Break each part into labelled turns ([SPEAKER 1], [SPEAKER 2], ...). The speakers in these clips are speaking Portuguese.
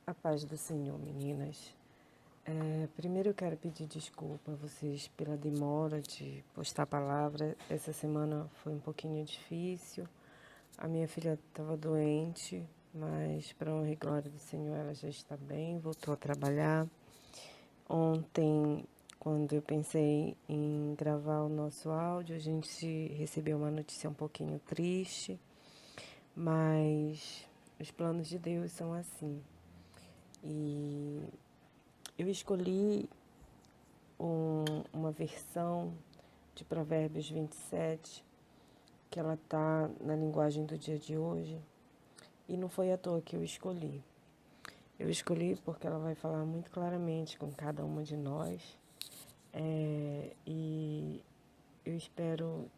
[SPEAKER 1] A paz do Senhor, meninas. Primeiro eu quero pedir desculpa a vocês pela demora de postar a palavra. Essa semana foi um pouquinho difícil. A minha filha estava doente, mas para honra e glória do Senhor ela já está bem, voltou a trabalhar. Ontem, quando eu pensei em gravar o nosso áudio, a gente recebeu uma notícia um pouquinho triste, mas os planos de Deus são assim. E eu escolhi uma versão de Provérbios 27, que ela está na linguagem do dia de hoje, e não foi à toa que eu escolhi. Eu escolhi porque ela vai falar muito claramente com cada uma de nós, e eu espero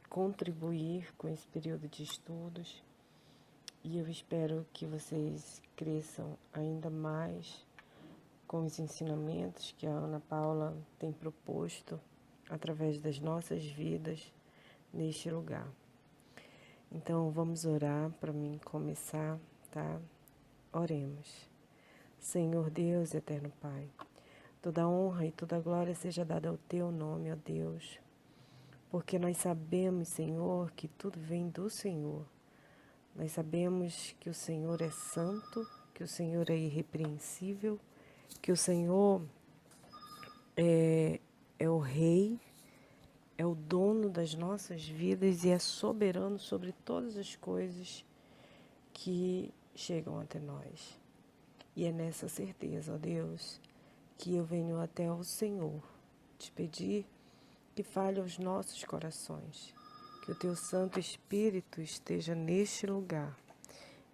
[SPEAKER 1] contribuir com esse período de estudos, e eu espero que vocês cresçam ainda mais com os ensinamentos que a Ana Paula tem proposto através das nossas vidas neste lugar. Então, vamos orar para mim começar, tá? Oremos. Senhor Deus, eterno Pai, toda honra e toda glória seja dada ao Teu nome, ó Deus, porque nós sabemos, Senhor, que tudo vem do Senhor. Nós sabemos que o Senhor é santo, que o Senhor é irrepreensível, que o Senhor é o Rei, é o dono das nossas vidas e é soberano sobre todas as coisas que chegam até nós. E é nessa certeza, ó Deus, que eu venho até o Senhor te pedir que fale aos nossos corações, que o Teu Santo Espírito esteja neste lugar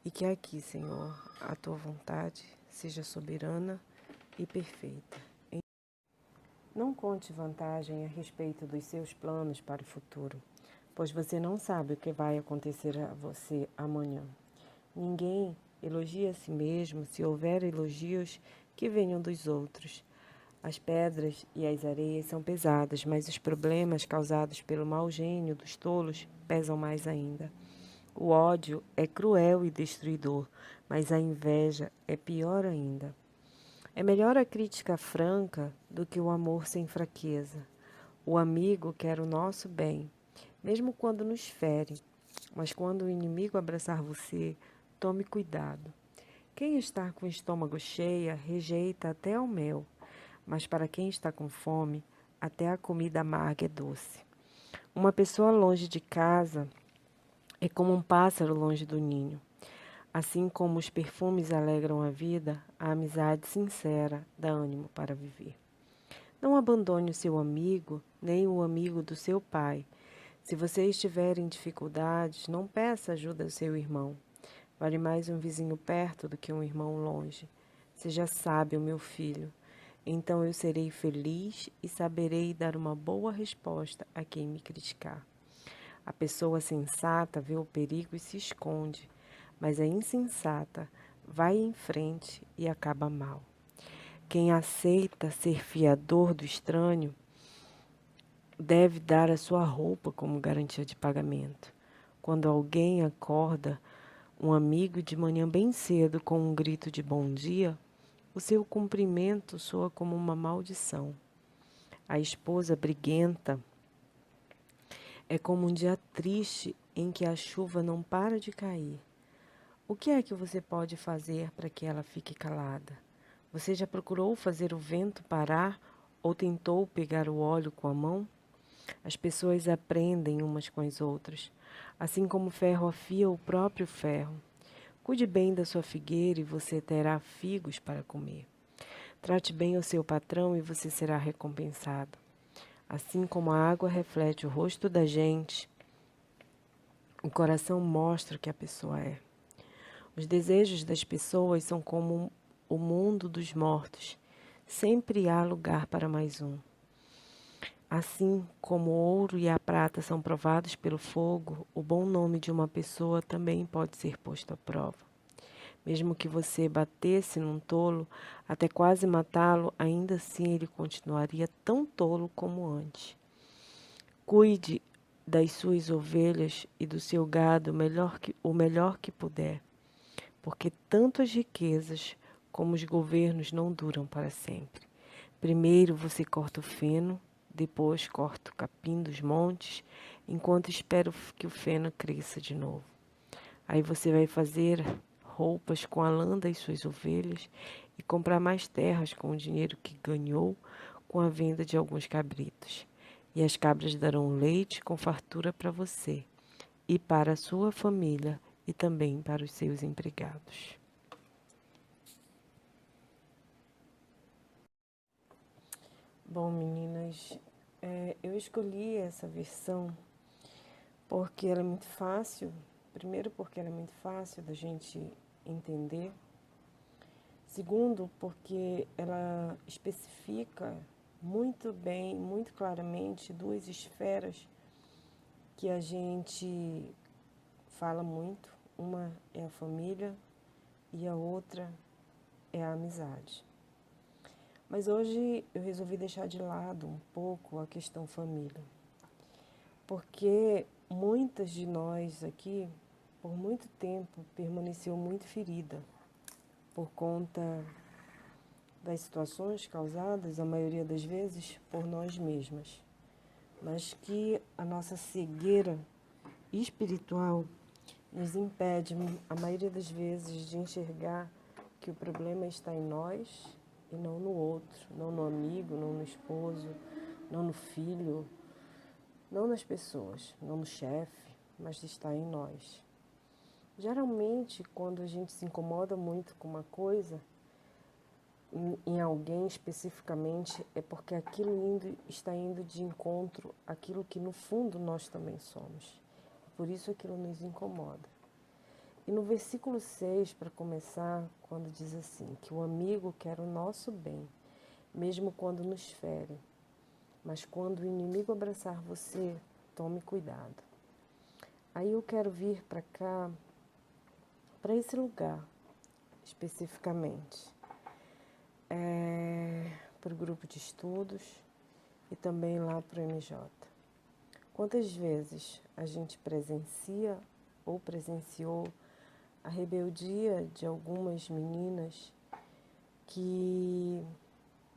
[SPEAKER 1] e que aqui, Senhor, a Tua vontade seja soberana e perfeita. Não conte vantagem a respeito dos seus planos para o futuro, pois você não sabe o que vai acontecer a você amanhã. Ninguém elogia a si mesmo se houver elogios que venham dos outros. As pedras e as areias são pesadas, mas os problemas causados pelo mau gênio dos tolos pesam mais ainda. O ódio é cruel e destruidor, mas a inveja é pior ainda. É melhor a crítica franca do que o amor sem fraqueza. O amigo quer o nosso bem, mesmo quando nos fere, mas quando o inimigo abraçar você, tome cuidado. Quem está com o estômago cheio rejeita até o mel, mas para quem está com fome, até a comida amarga é doce. Uma pessoa longe de casa é como um pássaro longe do ninho. Assim como os perfumes alegram a vida, a amizade sincera dá ânimo para viver. Não abandone o seu amigo, nem o amigo do seu pai. Se você estiver em dificuldades, não peça ajuda ao seu irmão. Vale mais um vizinho perto do que um irmão longe. Seja sábio, meu filho. Então eu serei feliz e saberei dar uma boa resposta a quem me criticar. A pessoa sensata vê o perigo e se esconde, mas a insensata vai em frente e acaba mal. Quem aceita ser fiador do estranho deve dar a sua roupa como garantia de pagamento. Quando alguém acorda um amigo de manhã bem cedo com um grito de bom dia, o seu cumprimento soa como uma maldição. A esposa briguenta é como um dia triste em que a chuva não para de cair. O que é que você pode fazer para que ela fique calada? Você já procurou fazer o vento parar ou tentou pegar o óleo com a mão? As pessoas aprendem umas com as outras, assim como o ferro afia o próprio ferro. Cuide bem da sua figueira e você terá figos para comer. Trate bem o seu patrão e você será recompensado. Assim como a água reflete o rosto da gente, o coração mostra o que a pessoa é. Os desejos das pessoas são como o mundo dos mortos. Sempre há lugar para mais um. Assim como o ouro e a prata são provados pelo fogo, o bom nome de uma pessoa também pode ser posto à prova. Mesmo que você batesse num tolo, até quase matá-lo, ainda assim ele continuaria tão tolo como antes. Cuide das suas ovelhas e do seu gado o melhor que puder, porque tanto as riquezas como os governos não duram para sempre. Primeiro você corta o feno, depois corta o capim dos montes, enquanto espera que o feno cresça de novo. Aí você vai fazer roupas com a lã das suas ovelhas e comprar mais terras com o dinheiro que ganhou com a venda de alguns cabritos. E as cabras darão leite com fartura para você e para a sua família e também para os seus empregados. Bom, meninas, eu escolhi essa versão porque ela é muito fácil. Primeiro, porque ela é muito fácil da gente entender. Segundo, porque ela especifica muito bem, muito claramente, duas esferas que a gente fala muito. Uma é a família e a outra é a amizade. Mas hoje eu resolvi deixar de lado um pouco a questão família, porque muitas de nós aqui, por muito tempo, permaneceu muito ferida por conta das situações causadas, a maioria das vezes, por nós mesmas, mas que a nossa cegueira espiritual nos impede, a maioria das vezes, de enxergar que o problema está em nós e não no outro, não no amigo, não no esposo, não no filho, não nas pessoas, não no chefe, mas está em nós. Geralmente, quando a gente se incomoda muito com uma coisa, em alguém especificamente, é porque aquilo está indo de encontro àquilo que no fundo nós também somos. Por isso aquilo nos incomoda. E no versículo 6, para começar, quando diz assim, que o amigo quer o nosso bem, mesmo quando nos fere, mas quando o inimigo abraçar você, tome cuidado. Aí eu quero vir para cá, para esse lugar, especificamente, para o grupo de estudos e também lá para o MJ. Quantas vezes a gente presencia ou presenciou a rebeldia de algumas meninas que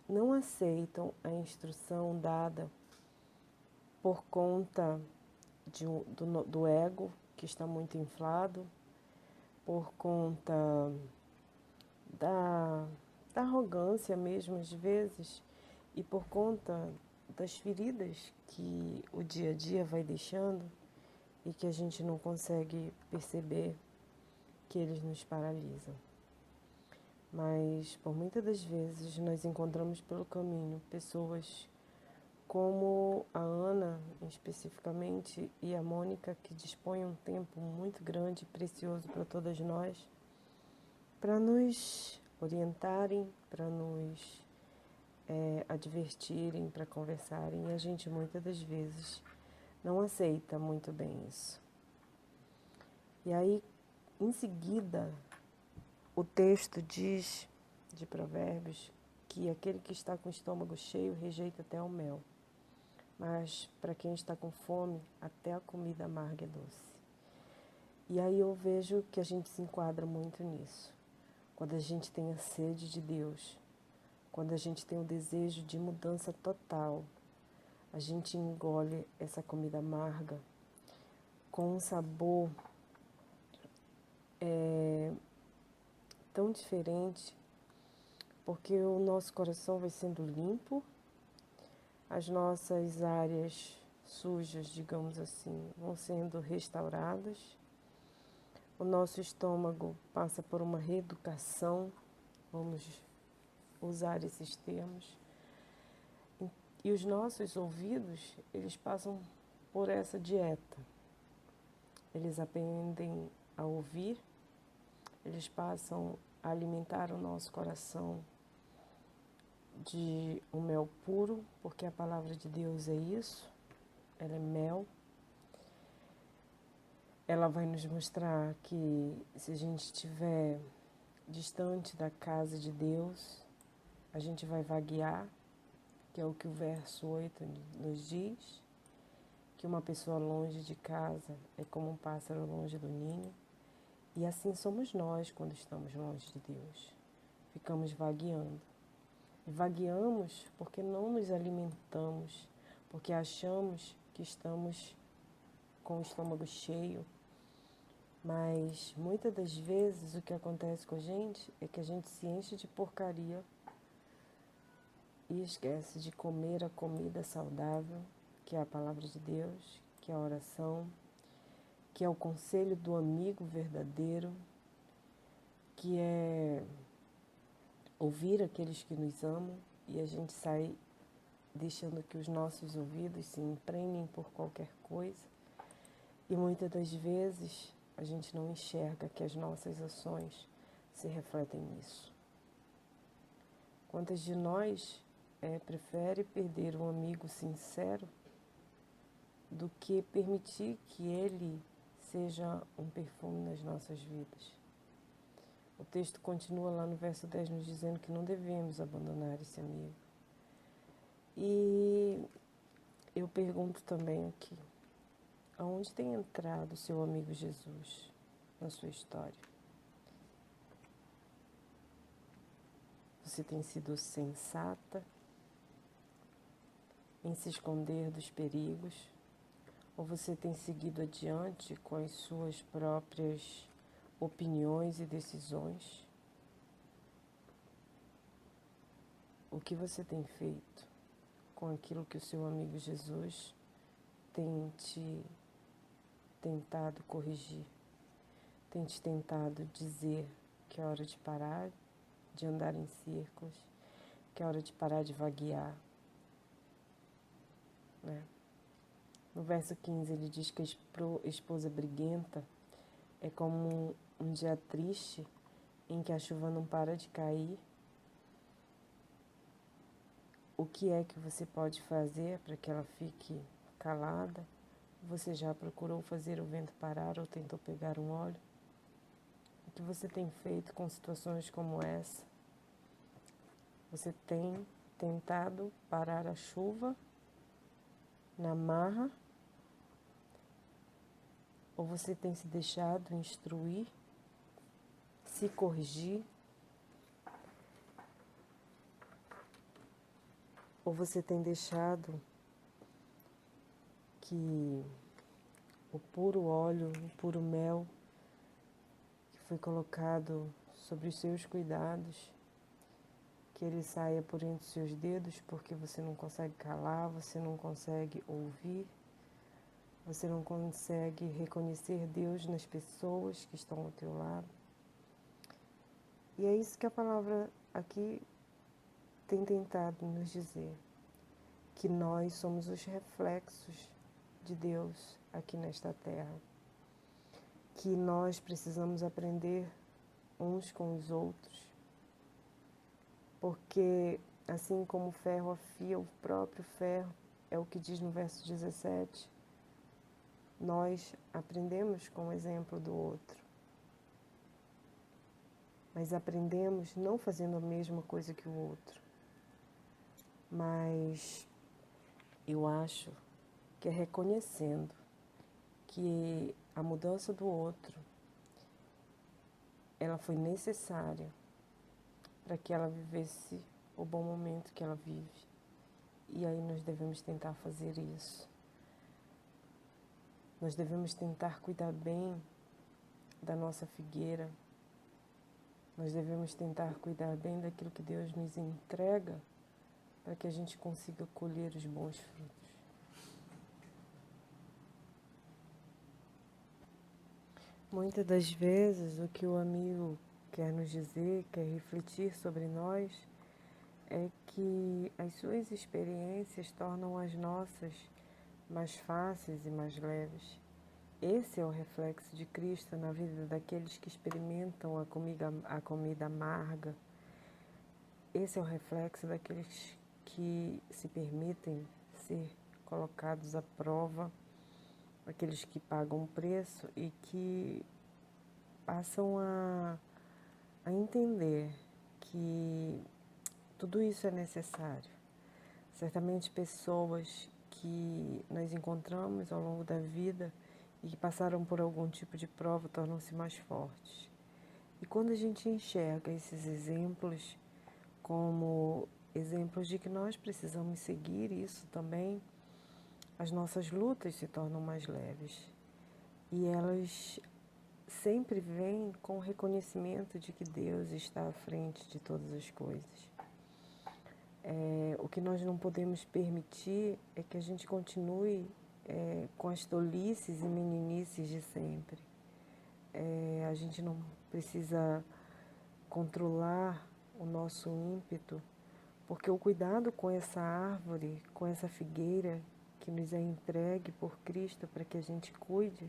[SPEAKER 1] não aceitam a instrução dada por conta do ego, que está muito inflado, por conta da arrogância mesmo, às vezes, e por conta das feridas que o dia a dia vai deixando e que a gente não consegue perceber que eles nos paralisam. Mas, por muitas das vezes, nós encontramos pelo caminho pessoas como a Ana, especificamente, e a Mônica, que dispõem um tempo muito grande e precioso para todas nós, para nos orientarem, para nos advertirem, para conversarem, e a gente muitas das vezes não aceita muito bem isso. E aí, em seguida, o texto diz, de Provérbios, que aquele que está com o estômago cheio rejeita até o mel, mas para quem está com fome, até a comida amarga é doce. E aí eu vejo que a gente se enquadra muito nisso. Quando a gente tem a sede de Deus, quando a gente tem o desejo de mudança total, a gente engole essa comida amarga com um sabor tão diferente, porque o nosso coração vai sendo limpo, as nossas áreas sujas, digamos assim, vão sendo restauradas, o nosso estômago passa por uma reeducação, vamos usar esses termos, e os nossos ouvidos, eles passam por essa dieta. Eles aprendem a ouvir, eles passam a alimentar o nosso coração de um mel puro, porque a palavra de Deus é isso, ela é mel. Ela vai nos mostrar que se a gente estiver distante da casa de Deus, a gente vai vaguear, que é o que o verso 8 nos diz, que uma pessoa longe de casa é como um pássaro longe do ninho, e assim somos nós quando estamos longe de Deus. ficamos vagueando. E vagueamos porque não nos alimentamos, porque achamos que estamos com o estômago cheio. Mas muitas das vezes o que acontece com a gente é que a gente se enche de porcaria e esquece de comer a comida saudável, que é a palavra de Deus, que é a oração, que é o conselho do amigo verdadeiro, que é ouvir aqueles que nos amam, e a gente sai deixando que os nossos ouvidos se emprenhem por qualquer coisa. E muitas das vezes a gente não enxerga que as nossas ações se refletem nisso. Quantas de nós prefere perder um amigo sincero do que permitir que ele seja um perfume nas nossas vidas? O texto continua lá no verso 10 nos dizendo que não devemos abandonar esse amigo. E eu pergunto também aqui, aonde tem entrado o seu amigo Jesus na sua história? Você tem sido sensata em se esconder dos perigos? Ou você tem seguido adiante com as suas próprias opiniões e decisões? O que você tem feito com aquilo que o seu amigo Jesus tem te tentado corrigir? Tem te tentado dizer que é hora de parar de andar em círculos, que é hora de parar de vaguear, né? No verso 15 ele diz que a esposa briguenta é como um dia triste em que a chuva não para de cair. O que é que você pode fazer para que ela fique calada? Você já procurou fazer o vento parar ou tentou pegar um óleo? O que você tem feito com situações como essa? Você tem tentado parar a chuva na marra? Ou você tem se deixado instruir, se corrigir? Ou você tem deixado que o puro óleo, o puro mel que foi colocado sobre os seus cuidados, que ele saia por entre os seus dedos porque você não consegue calar, você não consegue ouvir, você não consegue reconhecer Deus nas pessoas que estão ao teu lado? E é isso que a palavra aqui tem tentado nos dizer, que nós somos os reflexos de Deus aqui nesta terra, que nós precisamos aprender uns com os outros, porque assim como o ferro afia o próprio ferro, é o que diz no verso 17, nós aprendemos com o exemplo do outro, mas aprendemos não fazendo a mesma coisa que o outro, mas eu acho que é reconhecendo que a mudança do outro, ela foi necessária para que ela vivesse o bom momento que ela vive. E aí nós devemos tentar fazer isso. Nós devemos tentar cuidar bem da nossa figueira. Nós devemos tentar cuidar bem daquilo que Deus nos entrega para que a gente consiga colher os bons frutos. Muitas das vezes o que o amigo quer nos dizer, quer refletir sobre nós, é que as suas experiências tornam as nossas mais fáceis e mais leves. Esse é o reflexo de Cristo na vida daqueles que experimentam a comida amarga. Esse é o reflexo daqueles que se permitem ser colocados à prova, aqueles que pagam um preço e que passam a entender que tudo isso é necessário. Certamente pessoas que nós encontramos ao longo da vida e que passaram por algum tipo de prova tornam-se mais fortes. E quando a gente enxerga esses exemplos como exemplos de que nós precisamos seguir isso também, as nossas lutas se tornam mais leves. E elas sempre vêm com o reconhecimento de que Deus está à frente de todas as coisas. O que nós não podemos permitir é que a gente continue com as tolices e meninices de sempre. A gente não precisa controlar o nosso ímpeto, porque o cuidado com essa árvore, com essa figueira que nos é entregue por Cristo para que a gente cuide,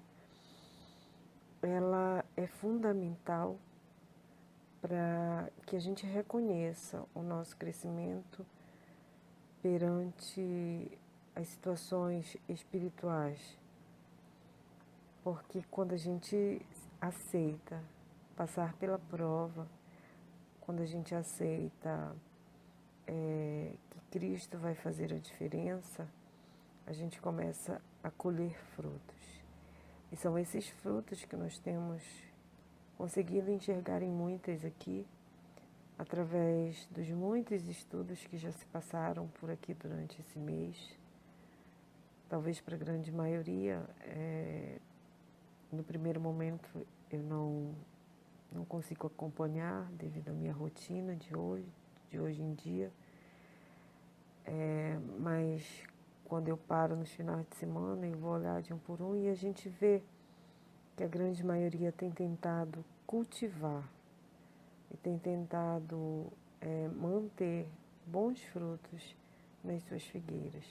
[SPEAKER 1] ela é fundamental para que a gente reconheça o nosso crescimento perante as situações espirituais. Porque quando a gente aceita passar pela prova, quando a gente aceita que Cristo vai fazer a diferença, a gente começa a colher frutos. E são esses frutos que nós temos conseguido enxergar em muitas aqui, através dos muitos estudos que já se passaram por aqui durante esse mês. Talvez para a grande maioria, no primeiro momento eu não consigo acompanhar devido à minha rotina de hoje em dia, mas quando eu paro nos finais de semana eu vou olhar de um por um e a gente vê que a grande maioria tem tentado cultivar e tem tentado manter bons frutos nas suas figueiras.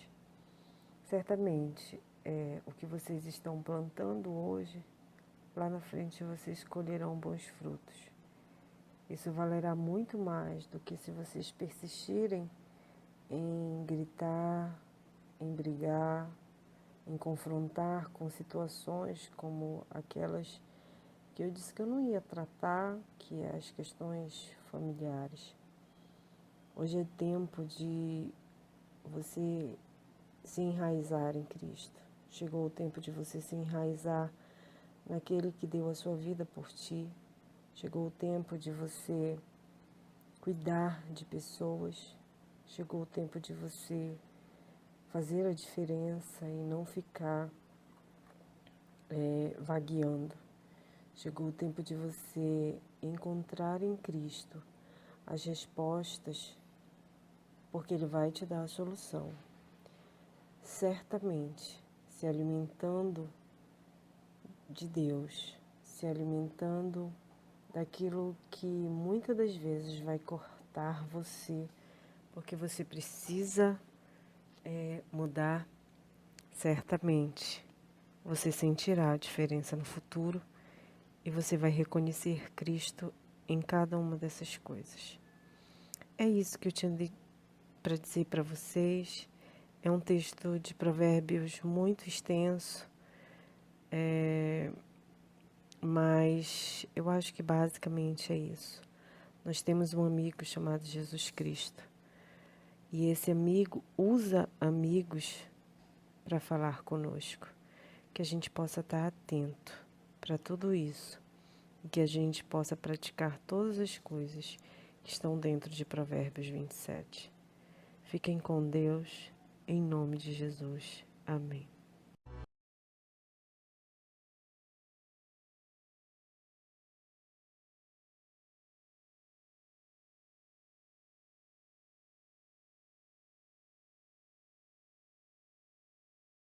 [SPEAKER 1] Certamente, o que vocês estão plantando hoje, lá na frente vocês colherão bons frutos. Isso valerá muito mais do que se vocês persistirem em gritar, em brigar, em confrontar com situações como aquelas que eu disse que eu não ia tratar, que é as questões familiares. Hoje é tempo de você se enraizar em Cristo. Chegou o tempo de você se enraizar naquele que deu a sua vida por ti. Chegou o tempo de você cuidar de pessoas. Chegou o tempo de você fazer a diferença e não ficar vagueando. Chegou o tempo de você encontrar em Cristo as respostas, porque Ele vai te dar a solução. Certamente, se alimentando de Deus, se alimentando daquilo que muitas das vezes vai cortar você, porque você precisa mudar, certamente você sentirá a diferença no futuro e você vai reconhecer Cristo em cada uma dessas coisas. É isso que eu tinha para dizer para vocês. É um texto de Provérbios muito extenso, mas eu acho que basicamente é isso. Nós temos um amigo chamado Jesus Cristo e esse amigo usa amigos para falar conosco, que a gente possa estar atento para tudo isso e que a gente possa praticar todas as coisas que estão dentro de Provérbios 27. Fiquem com Deus, em nome de Jesus. Amém.